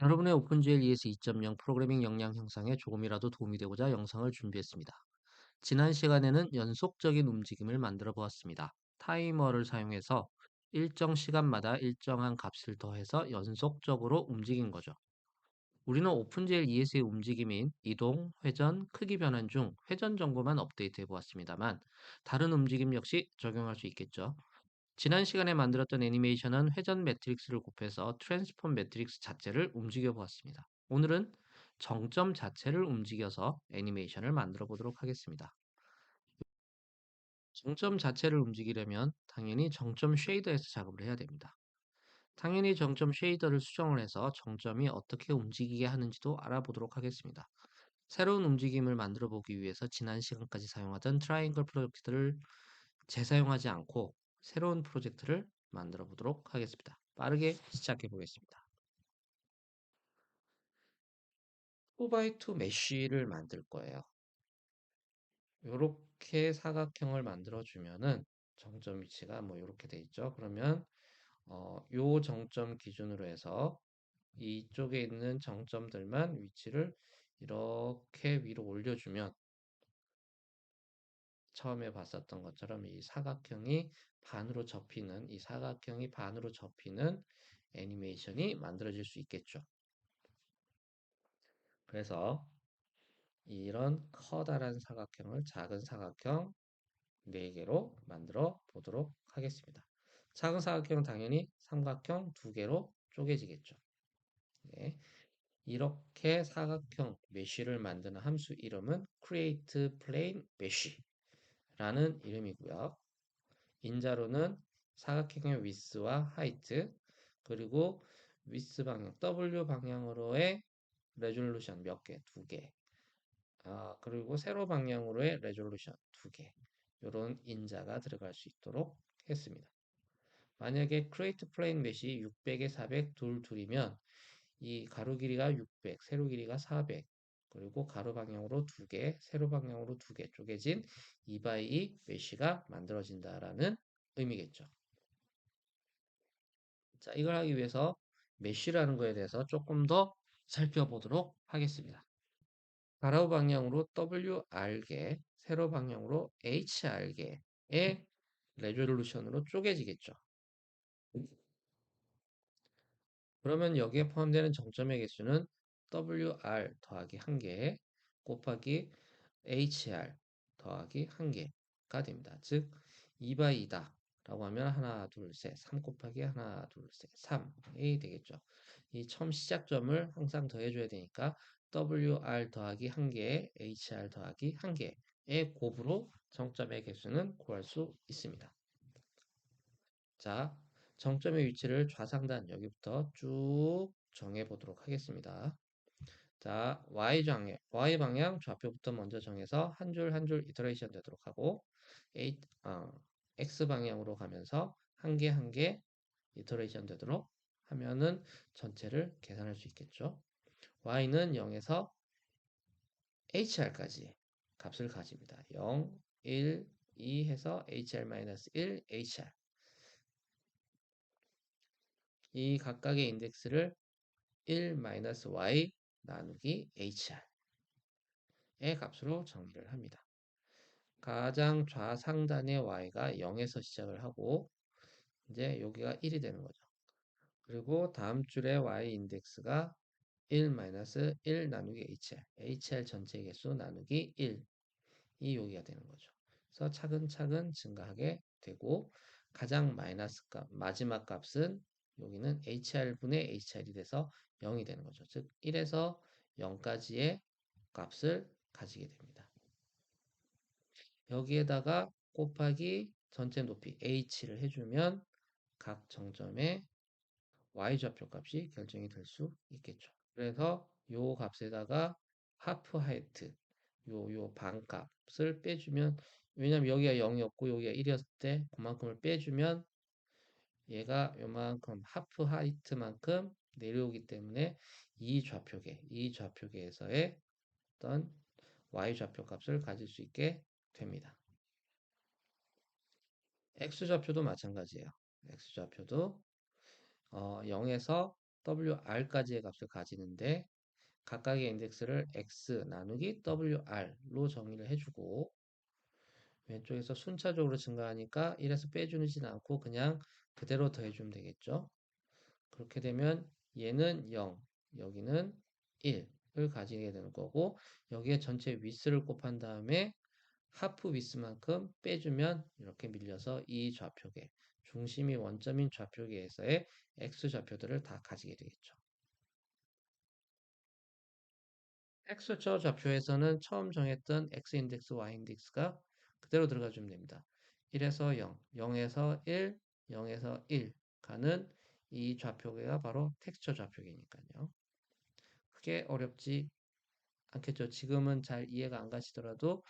여러분의 오픈GL ES 2.0 프로그래밍 역량 형성에 조금이라도 도움이 되고자 영상을 준비했습니다. 지난 시간에는 연속적인 움직임을 만들어 보았습니다. 타이머를 사용해서 일정 시간마다 일정한 값을 더해서 연속적으로 움직인 거죠. 우리는 오픈GL ES의 움직임인 이동, 회전, 크기 변환 중 회전 정보만 업데이트해 보았습니다만 다른 움직임 역시 적용할 수 있겠죠. 지난 시간에 만들었던 애니메이션은 회전 매트릭스를 곱해서 트랜스폼 매트릭스 자체를 움직여 보았습니다. 오늘은 정점 자체를 움직여서 애니메이션을 만들어 보도록 하겠습니다. 정점 자체를 움직이려면 당연히 정점 쉐이더에서 작업을 해야 됩니다. 당연히 정점 쉐이더를 수정을 해서 정점이 어떻게 움직이게 하는지도 알아보도록 하겠습니다. 새로운 움직임을 만들어 보기 위해서 지난 시간까지 사용하던 트라이앵글 프로젝트를 재사용하지 않고 새로운 프로젝트를 만들어 보도록 하겠습니다. 빠르게 시작해 보겠습니다. 2x2 메쉬를 만들 거예요. 이렇게 사각형을 만들어 주면은 정점 위치가 뭐 이렇게 돼 있죠. 그러면 요 정점 기준으로 해서 이쪽에 있는 정점들만 위치를 이렇게 위로 올려주면 처음에 봤었던 것처럼 이 사각형이 반으로 접히는 애니메이션이 만들어질 수 있겠죠. 그래서 이런 커다란 사각형을 작은 사각형 4개로 만들어 보도록 하겠습니다. 작은 사각형은 당연히 삼각형 2개로 쪼개지겠죠. 네. 이렇게 사각형 메쉬를 만드는 함수 이름은 create plane mesh라는 이름이고요. 인자로는 사각형의 width와 height, 그리고 width 방향, W 방향으로의 레졸루션 몇 개, 2개. 그리고 세로 방향으로의 레졸루션 2개. 이런 인자가 들어갈 수 있도록 했습니다. 만약에 create plane mesh이 600에 400 둘이면 이 가로 길이가 600, 세로 길이가 400, 그리고 가로 방향으로 2개, 세로 방향으로 2개 쪼개진 2x2 메쉬가 만들어진다라는 의미겠죠. 자, 이걸 하기 위해서 메쉬라는 거에 대해서 조금 더 살펴보도록 하겠습니다. 가로 방향으로 WR개, 세로 방향으로 HR개의 레졸루션으로 쪼개지겠죠. 그러면 여기에 포함되는 정점의 개수는 WR 더하기 1개 곱하기 HR 더하기 1개가 됩니다. 즉 2x2다 라고 하면 하나, 둘, 셋, 3 곱하기 하나, 둘, 셋, 3이 되겠죠. 이 처음 시작점을 항상 더해줘야 되니까 WR 더하기 1개에 HR 더하기 1개의 곱으로 정점의 개수는 구할 수 있습니다. 자, 정점의 위치를 좌상단 여기부터 쭉 정해보도록 하겠습니다. 자, Y 방향 좌표부터 먼저 정해서 한 줄 한 줄 이터레이션 되도록 하고 X 방향으로 가면서 한 개 한 개 이터레이션 되도록 하면은 전체를 계산할 수 있겠죠. Y는 0에서 HR까지 값을 가집니다. 0, 1, 2 해서 HR-1, HR. 이 각각의 인덱스를 1-y 나누기 HR의 값으로 정의를 합니다. 가장 좌상단의 y가 0에서 시작을 하고 이제 여기가 1이 되는 거죠. 그리고 다음 줄의 y 인덱스가 1-1 나누기 HR 전체 개수 나누기 1이 여기가 되는 거죠. 그래서 차근차근 증가하게 되고 가장 마이너스 값, 마지막 값은 여기는 HR분의 HR이 돼서 0이 되는 거죠. 즉 1에서 0까지의 값을 가지게 됩니다. 여기에다가 곱하기 전체 높이 h를 해주면 각 정점의 y좌표 값이 결정이 될 수 있겠죠. 그래서 요 값에다가 하프 하이트 요 반값을 빼주면, 왜냐면 여기가 0이었고 여기가 1이었을 때 그만큼을 빼주면 얘가 요만큼 하프 하이트만큼 내려오기 때문에 이 좌표계에서의 어떤 y좌표 값을 가질 수 있게 됩니다. x좌표도 마찬가지예요. x좌표도 0에서 WR까지의 값을 가지는데 각각의 인덱스를 x 나누기 WR로 정의를 해주고 왼쪽에서 순차적으로 증가하니까 1에서 빼주지는 않고 그냥 그대로 더해주면 되겠죠. 그렇게 되면 얘는 0, 여기는 1을 가지게 되는 거고 여기에 전체 위스를 곱한 다음에 하프 위스만큼 빼주면 이렇게 밀려서 이 좌표계, 중심이 원점인 좌표계에서의 x 좌표들을 다 가지게 되겠죠. X좌 좌표에서는 처음 정했던 X 인덱스, Y 인덱스가 그대로 들어가주면 됩니다. 1에서 0, 0에서 1, 0에서 1 가는 이 좌표계가 바로 텍스처 좌표계니까요. 크게 어렵지 않겠죠. 지금은 잘 이해가 안 가시더라도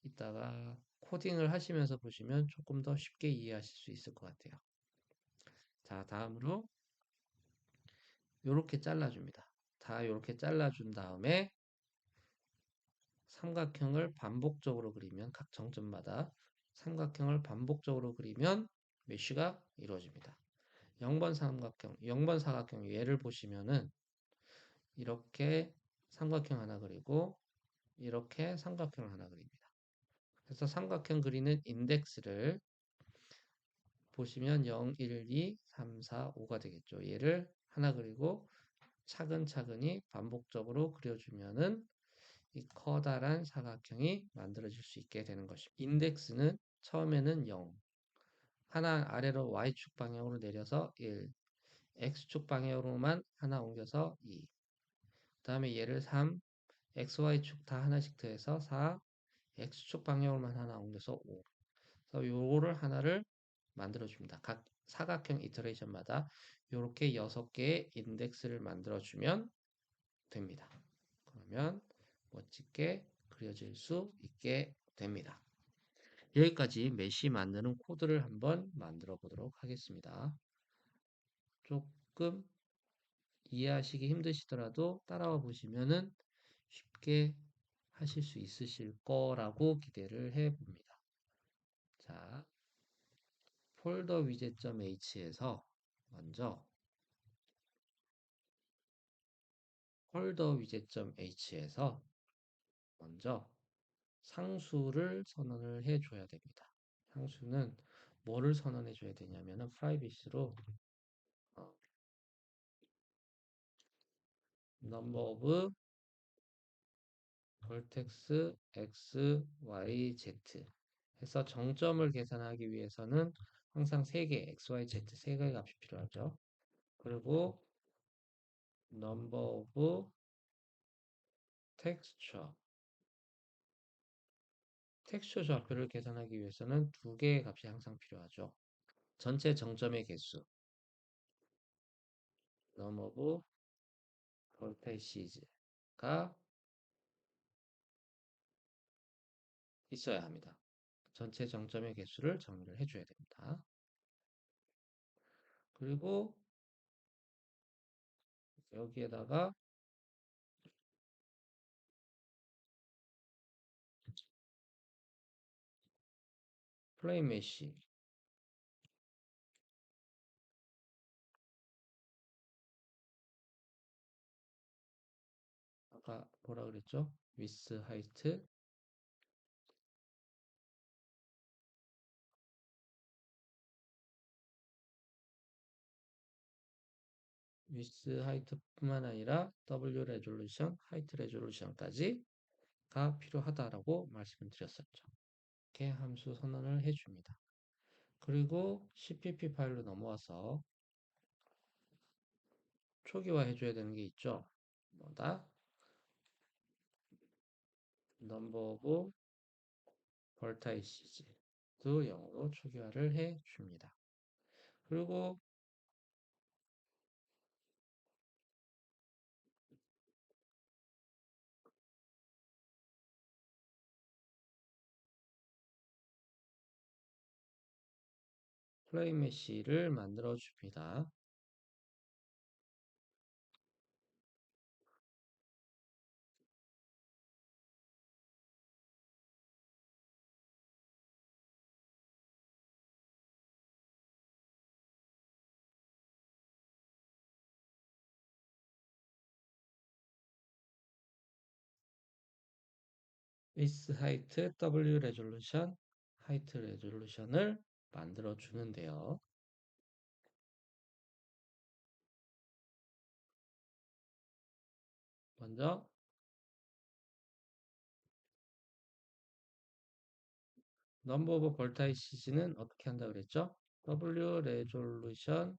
이따가 코딩을 하시면서 보시면 조금 더 쉽게 이해하실 수 있을 것 같아요. 자, 다음으로 이렇게 잘라줍니다. 다 이렇게 잘라준 다음에 삼각형을 반복적으로 그리면 각 정점마다 삼각형을 반복적으로 그리면 메쉬가 이루어집니다. 0번 삼각형, 0번 사각형 예를 보시면은 이렇게 삼각형 하나 그리고 이렇게 삼각형을 하나 그립니다. 그래서 삼각형 그리는 인덱스를 보시면 0, 1, 2, 3, 4, 5가 되겠죠. 얘를 하나 그리고 차근차근히 반복적으로 그려주면은 이 커다란 사각형이 만들어질 수 있게 되는 것입니다. 인덱스는 처음에는 0, 하나 아래로 y축 방향으로 내려서 1, x축 방향으로만 하나 옮겨서 2, 그 다음에 얘를 3, xy축 다 하나씩 더해서 4, x축 방향으로만 하나 옮겨서 5. 그래서 요거를 하나를 만들어줍니다. 각 사각형 이터레이션마다 이렇게 6개의 인덱스를 만들어주면 됩니다. 그러면 멋지게 그려질 수 있게 됩니다. 여기까지 메시 만드는 코드를 한번 만들어 보도록 하겠습니다. 조금 이해하시기 힘드시더라도 따라와 보시면은 쉽게 하실 수 있으실 거라고 기대를 해 봅니다. 자, 폴더 위젯.h에서 먼저 폴더 위젯.h에서 먼저 상수를 선언을 해 줘야 됩니다. 상수는 뭐를 선언해 줘야 되냐면은 privacy로 number of vertex x, y, z 해서 정점을 계산하기 위해서는 항상 3개, x, y, z 3개의 값이 필요하죠. 그리고 number of texture 텍스처 좌표를 계산하기 위해서는 2개의 값이 항상 필요하죠. 전체 정점의 개수 number of vertices가 있어야 합니다. 전체 정점의 개수를 정의를 해줘야 됩니다. 그리고 여기에다가 플레임 메시 아까 뭐라 그랬죠? with height with height뿐만 아니라 W 레졸루션, height 레졸루션까지가 필요하다라고 말씀을 드렸었죠. 이렇게 함수 선언을 해줍니다. 그리고 CPP 파일로 넘어와서 초기화 해줘야 되는 게 있죠. 뭐다? number of vertices도 0으로 초기화를 해줍니다. 그리고 플레임 메시를 만들어 줍니다. with height W resolution, height resolution을 만들어 주는데요. 먼저 number of vertices는 어떻게 한다 그랬죠? W resolution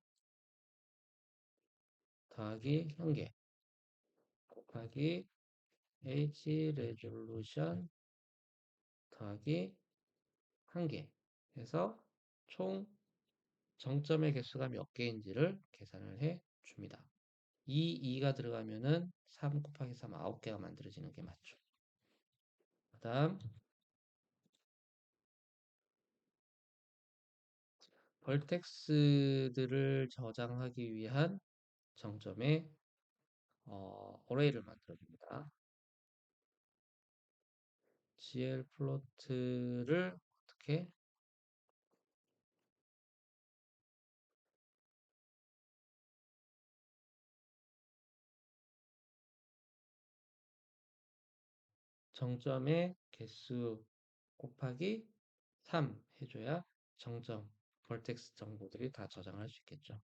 더하기 현계 곱하기 H resolution 더하기 한개 해서 총 정점의 개수가 몇 개인지를 계산을 해 줍니다. 2가 들어가면은 3 곱하기 3 9개가 만들어지는 게 맞죠. 그 다음 벌텍스들을 저장하기 위한 정점의 어레이를 만들어 줍니다. GL 플로트를 어떻게 정점의 개수 곱하기 3 해줘야 정점 벌텍스 정보들이 다 저장할 수 있겠죠.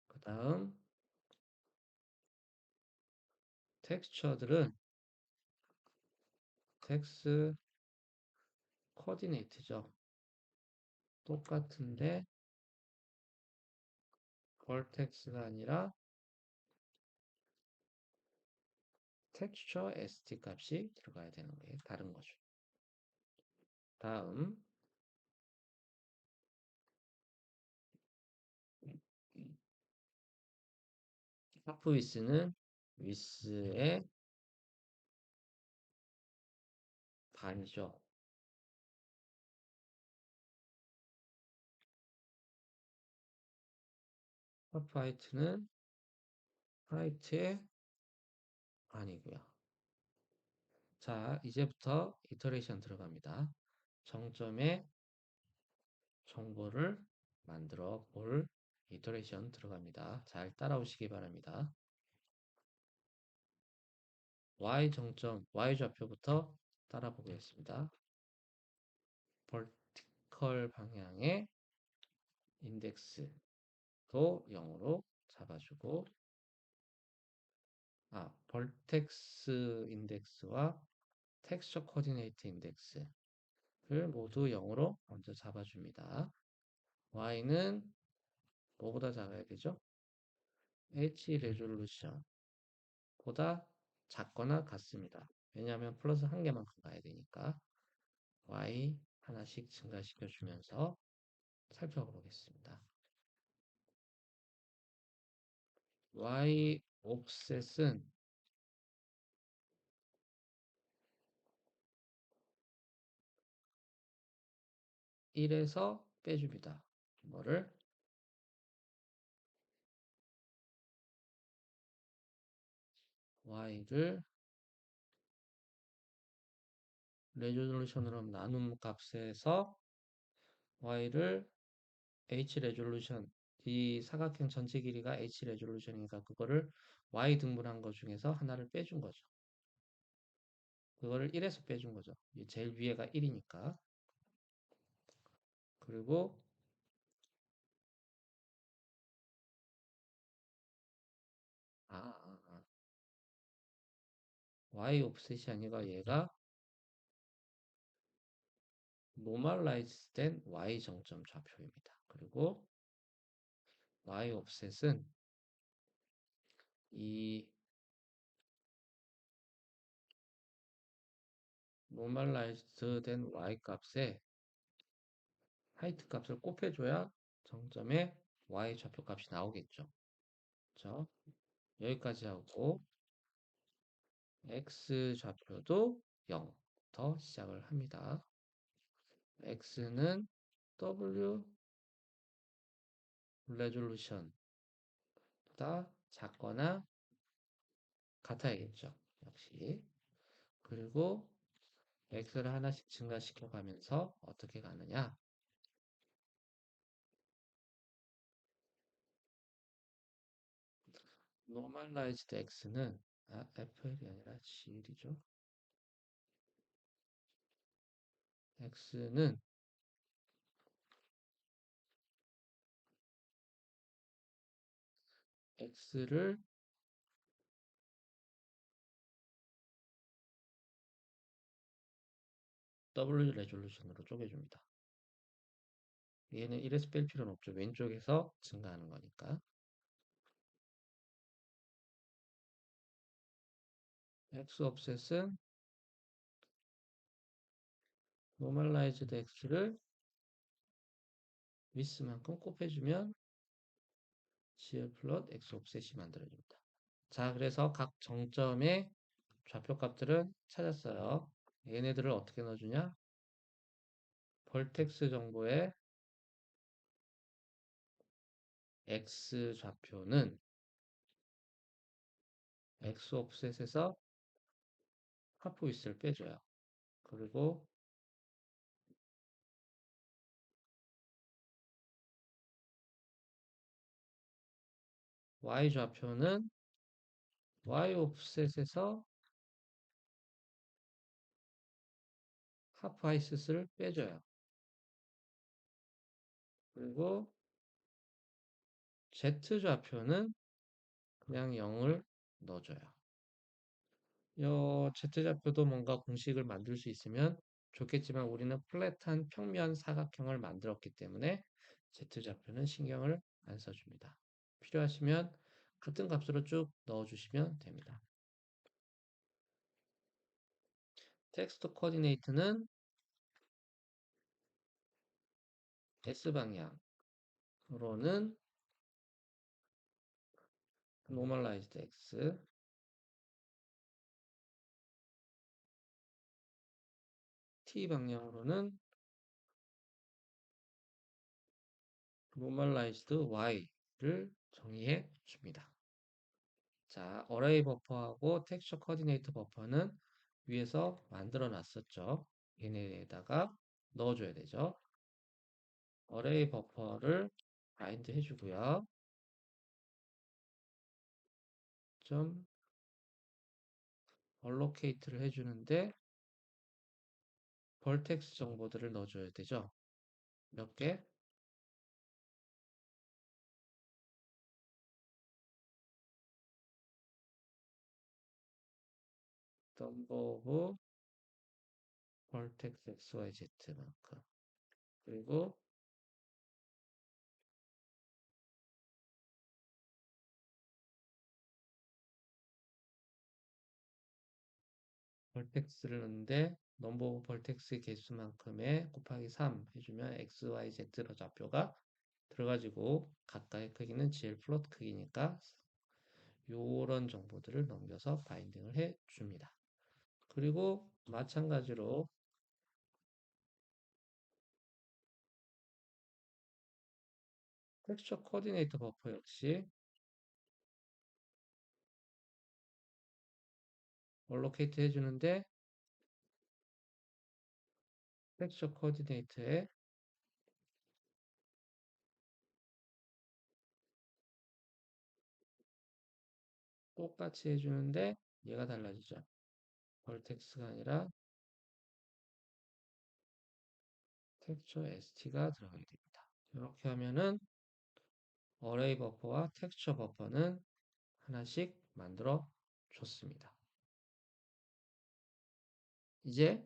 그 다음 텍스처들은 텍스 코디네이트죠. 똑같은데 벌텍스가 아니라 텍스처 st 값이 들어가야 되는 게 다른 거죠. 다음 하프 위스는 위스의 반이죠. 하프 하이트는 하이트의 반이고요. 자, 이제부터 이터레이션 들어갑니다. 정점의 정보를 만들어 볼 이터레이션 들어갑니다. 잘 따라오시기 바랍니다. y 정점, y 좌표부터 따라 보겠습니다. 벌티컬 방향의 인덱스도 0으로 잡아주고 벌텍스 인덱스와 텍스처 코디네이트 인덱스를 모두 0으로 먼저 잡아줍니다. y는 뭐보다 작아야 되죠? h 레졸루션보다 작거나 같습니다. 왜냐하면 플러스 한 개만큼 가야 되니까 y 하나씩 증가시켜 주면서 살펴보겠습니다. y 옵셋은 1에서 빼줍니다. 뭐를? y를 레졸루션으로 나눔 값에서 y를 h 레졸루션 이 사각형 전체 길이가 h 레졸루션이니까 그거를 y 등분한 것 중에서 하나를 빼준 거죠. 그거를 1에서 빼준 거죠. 제일 위에가 1이니까. 그리고 아, 아, 아. y 옵셋이 아니라 얘가 노멀라이즈 된 y 정점 좌표입니다. 그리고 y 옵셋은 이 노멀라이즈 된 y 값에 하이트 값을 곱해줘야 정점에 y 좌표 값이 나오겠죠. 그렇죠? 여기까지 하고 x 좌표도 0부터 시작을 합니다. x는 w 레졸루션보다 작거나 같아야겠죠. 역시. 그리고 x를 하나씩 증가시켜 가면서 어떻게 가느냐? normalized x는 FL이 아니라 GL이죠. x는 x를 W 레졸루션으로 쪼개줍니다. 얘는 이래서 뺄 필요는 없죠. 왼쪽에서 증가하는 거니까. x 옵셋은 노멀라이즈드 x를 위스만큼 곱해주면 GL 플롯 x 옵셋이 만들어집니다. 자, 그래서 각 정점의 좌표값들은 찾았어요. 얘네들을 어떻게 넣어주냐? 벌텍스 정보의 x 좌표는 x 옵셋에서 하프 위스를 빼줘요. 그리고 y 좌표는 y 옵셋에서 하프 하이스를 빼줘요. 그리고 z 좌표는 그냥 0을 넣어줘요. Z좌표도 뭔가 공식을 만들 수 있으면 좋겠지만 우리는 플랫한 평면 사각형을 만들었기 때문에 Z좌표는 신경을 안 써줍니다. 필요하시면 같은 값으로 쭉 넣어주시면 됩니다. 텍스트 코디네이트는 S방향으로는 normalized X, T방향으로는 normalized Y를 정의해 줍니다. 자, 어레이 버퍼하고 텍스처 코디네이터 버퍼는 위에서 만들어 놨었죠. 얘네에다가 넣어줘야 되죠. 어레이 버퍼를 바인드 해주고요. 좀 얼로케이트를 해주는데 벌텍스 정보들을 넣어줘야 되죠. 몇 개? number of 벌텍스 XYZ만큼. 그리고 벌텍스를 넣는데 넘버 오브 벌텍스의 개수만큼의 곱하기 3 해주면 XYZ로 좌표가 들어가지고 각각의 크기는 GL 플롯 크기니까 요런 정보들을 넘겨서 바인딩을 해 줍니다. 그리고 마찬가지로 텍스처 코디네이터 버퍼 역시 얼로케이트 해주는데 텍스처 코디네이터에 똑같이 해주는데 얘가 달라지죠. 벌텍스가 아니라 텍스처 ST가 들어가게 됩니다. 이렇게 하면은 어레이 버퍼와 텍스처 버퍼는 하나씩 만들어 줬습니다. 이제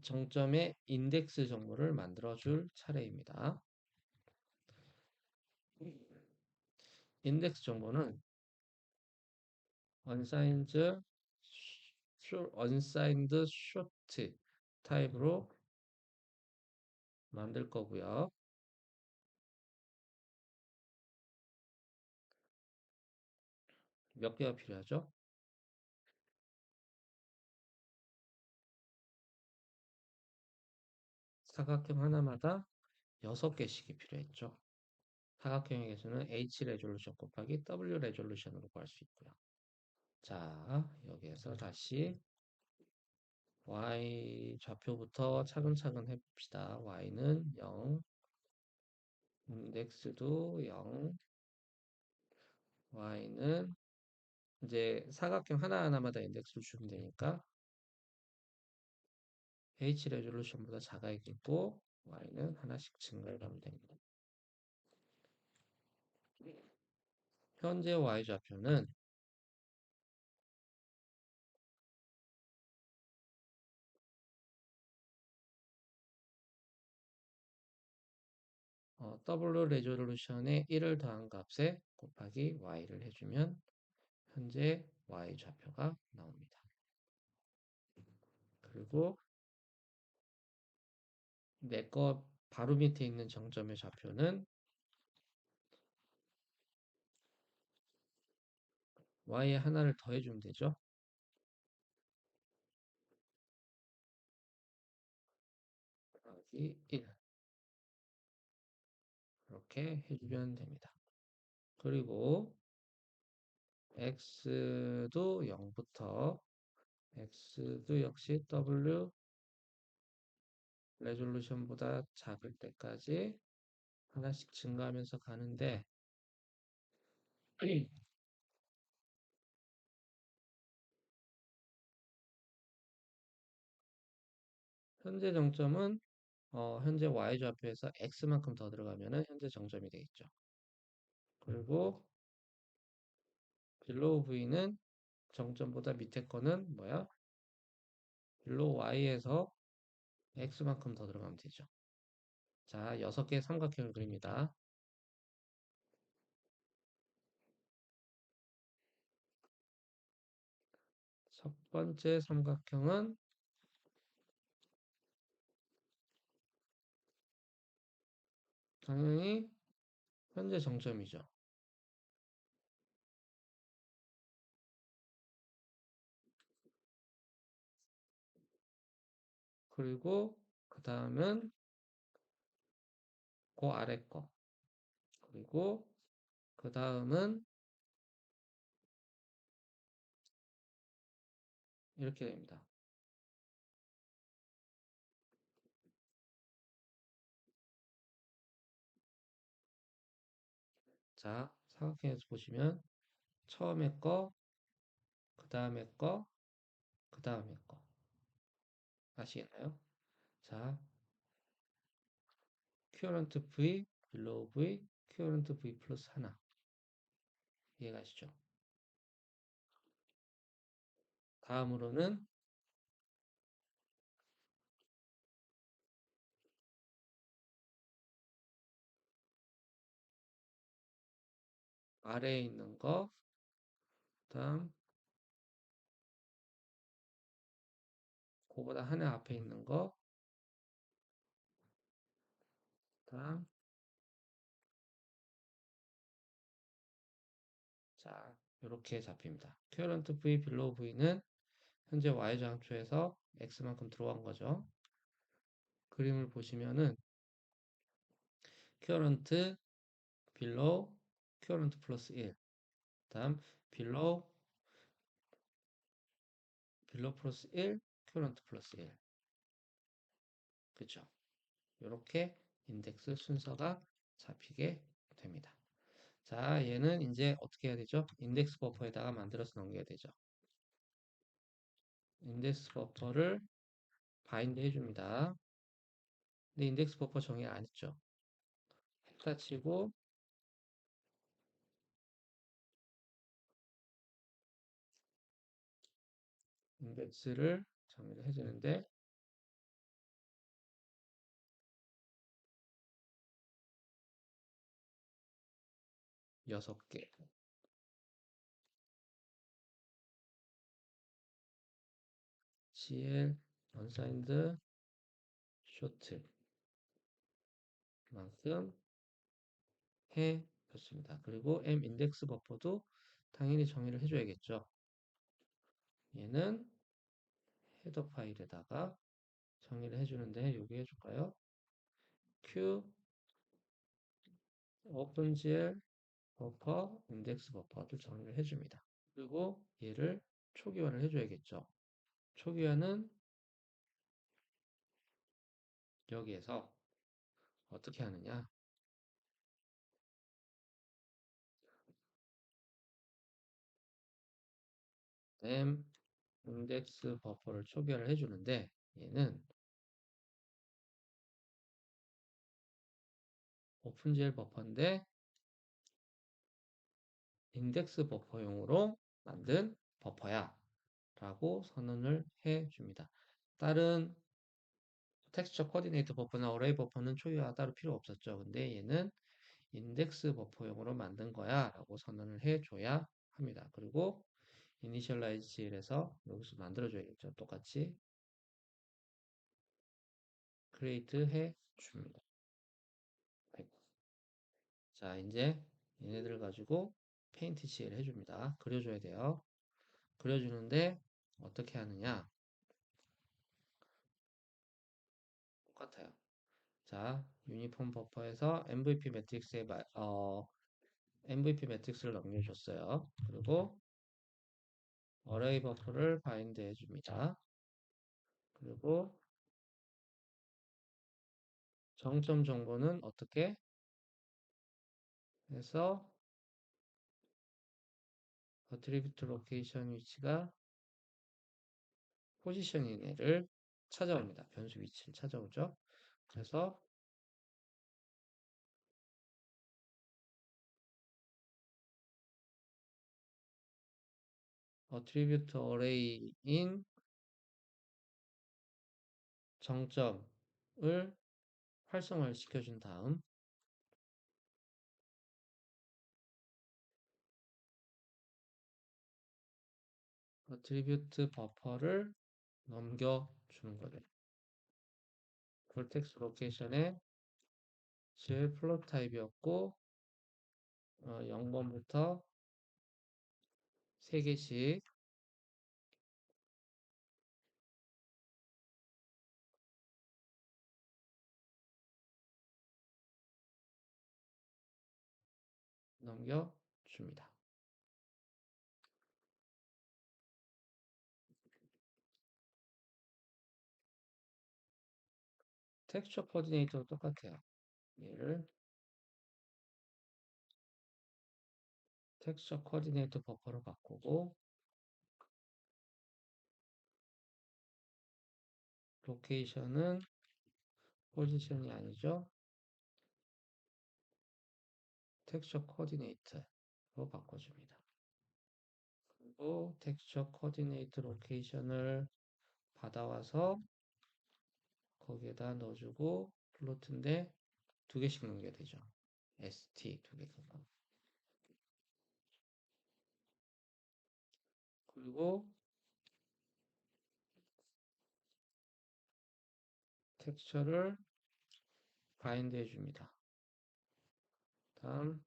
정점의 인덱스 정보를 만들어 줄 차례입니다. 인덱스 정보는 unsigned, unsigned short 타입으로 만들 거고요. 몇 개가 필요하죠? 사각형 하나마다 6개씩이 필요했죠. 사각형의 개수는 H 레졸루션 곱하기 W 레졸루션으로 구할 수 있고요. 자, 여기에서 다시 Y 좌표부터 차근차근 해봅시다. Y는 0, 인덱스도 0, Y는 이제 사각형 하나하나마다 인덱스를 주면 되니까 H 레졸루션보다 작아야겠고 Y는 하나씩 증가해 가면 됩니다. 현재 Y 좌표는 W 레졸루션에 1을 더한 값에 곱하기 Y를 해주면 현재 Y 좌표가 나옵니다. 그리고 내 거 바로 밑에 있는 정점의 좌표는 Y에 하나를 더해주면 되죠. 더하기 1 이렇게 해주면 됩니다. 그리고 X도 0부터 X도 역시 W 레졸루션보다 작을 때까지 하나씩 증가하면서 가는데 현재 정점은 현재 y좌표에서 x만큼 더 들어가면은 현재 정점이 되겠죠. 그리고 below v는 정점보다 밑에 거는 뭐야? below y에서 x만큼 더 들어가면 되죠. 자, 6개의 삼각형을 그립니다. 첫 번째 삼각형은 당연히 현재 정점이죠. 그리고 그 다음은 그 아래 거. 그리고 그 다음은 이렇게 됩니다. 자, 삼각형에서 보시면 처음에 거, 그 다음에 거, 그 다음에 거. 아시겠나요? 자, current V, below V, current V 플러스 하나. 이해가시죠? 다음으로는 아래에 있는 거, 다음 그보다 하나 앞에 있는 거, 다음 자, 이렇게 잡힙니다. current V, below V는 현재 Y장초에서 X만큼 들어간 거죠. 그림을 보시면은 current, below, current 플러스 1. 다음 below, below 플러스 1, current 플러스 1. 그죠? 이렇게 인덱스 순서가 잡히게 됩니다. 자, 얘는 이제 어떻게 해야 되죠? 인덱스 버퍼에다가 만들어서 넘겨야 되죠. 인덱스 버퍼를 바인드 해줍니다. 근데 인덱스 버퍼 정의 안 했죠. 했다 치고 인덱스를 정의를 해주는데 6개. CL, unsigned, short 만큼 해 줬습니다. 그리고 M 인덱스 버퍼도 당연히 정의를 해줘야겠죠. 얘는 헤더 파일에다가 정의를 해주는데 여기 해줄까요? Q OpenGL 버퍼 인덱스 버퍼를 정의를 해줍니다. 그리고 얘를 초기화를 해줘야겠죠. 초기화는 여기에서 어떻게 하느냐? M 인덱스 버퍼를 초기화를 해주는데 얘는 오픈GL 버퍼인데 인덱스 버퍼용으로 만든 버퍼야 라고 선언을 해 줍니다. 다른 텍스처 코디네이터 버퍼나 어레이 버퍼는 초기화 따로 필요 없었죠. 근데 얘는 인덱스 버퍼용으로 만든 거야 라고 선언을 해줘야 합니다. 그리고 initialize GL에서 여기서 만들어줘야겠죠. 똑같이 create 해 줍니다. 자, 이제 얘네들 가지고 페인트 GL 해줍니다. 그려줘야 돼요. 그려주는데 어떻게 하느냐? 똑같아요. 자, 유니폼 버퍼에서 MVP 매트릭스에 MVP 매트릭스를 넘겨줬어요. 그리고 어레이 버퍼를 바인드 해줍니다. 그리고 정점 정보는 어떻게 해서 어트리뷰트 로케이션 위치가 포지셔닝 애를 찾아옵니다. 변수 위치를 찾아오죠. 그래서 어트리뷰트 어레이인 정점을 활성화를 시켜준 다음 어트리뷰트 버퍼를 넘겨주는 거예요. 볼텍스 로케이션에 질 플롯 타입이었고 0번부터 3개씩 넘겨줍니다. 텍스처 코디네이터도 똑같아요. 얘를 텍스처 코디네이터 버퍼로 바꾸고 로케이션은 포지션이 아니죠. 텍스처 코디네이터로 바꿔줍니다. 그리고 텍스처 코디네이터 로케이션을 받아와서 거기에다 넣어주고 플로트인데 2개씩 넣게 되죠. ST 2개가. 그리고 텍스처를 바인드 해줍니다. 다음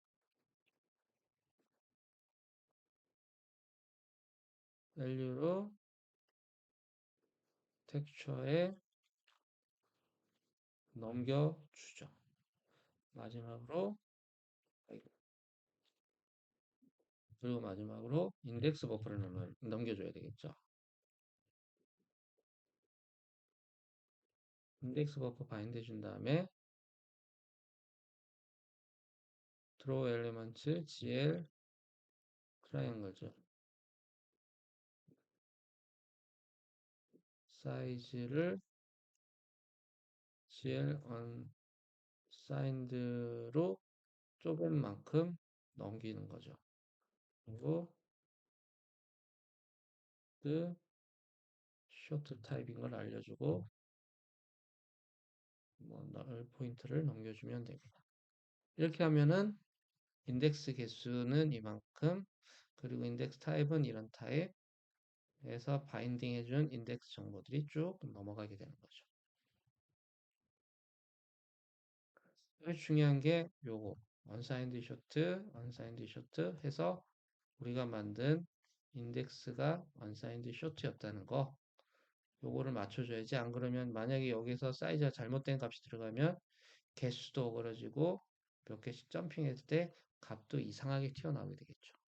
value로 텍스처에 넘겨주죠. 마지막으로 그리고 마지막으로 인덱스 버퍼를 넘겨줘야 되겠죠. 인덱스 버퍼 바인드 해준 다음에 draw elements gl 트라이앵글죠. 사이즈를 gl unsigned로 좁은 만큼 넘기는 거죠. 그리고 그 쇼트 타입인 걸 알려주고 뭐 널 포인트를 넘겨주면 됩니다. 이렇게 하면은 인덱스 개수는 이만큼 그리고 인덱스 타입은 이런 타입에서 바인딩 해준 인덱스 정보들이 쭉 넘어가게 되는 거죠. 제일 중요한 게 요거 unsigned short 해서 우리가 만든 인덱스가 unsigned short였다는 거 요거를 맞춰줘야지. 안 그러면 만약에 여기서 사이즈가 잘못된 값이 들어가면 개수도 어그러지고 몇 개씩 점핑했을 때 값도 이상하게 튀어나오게 되겠죠.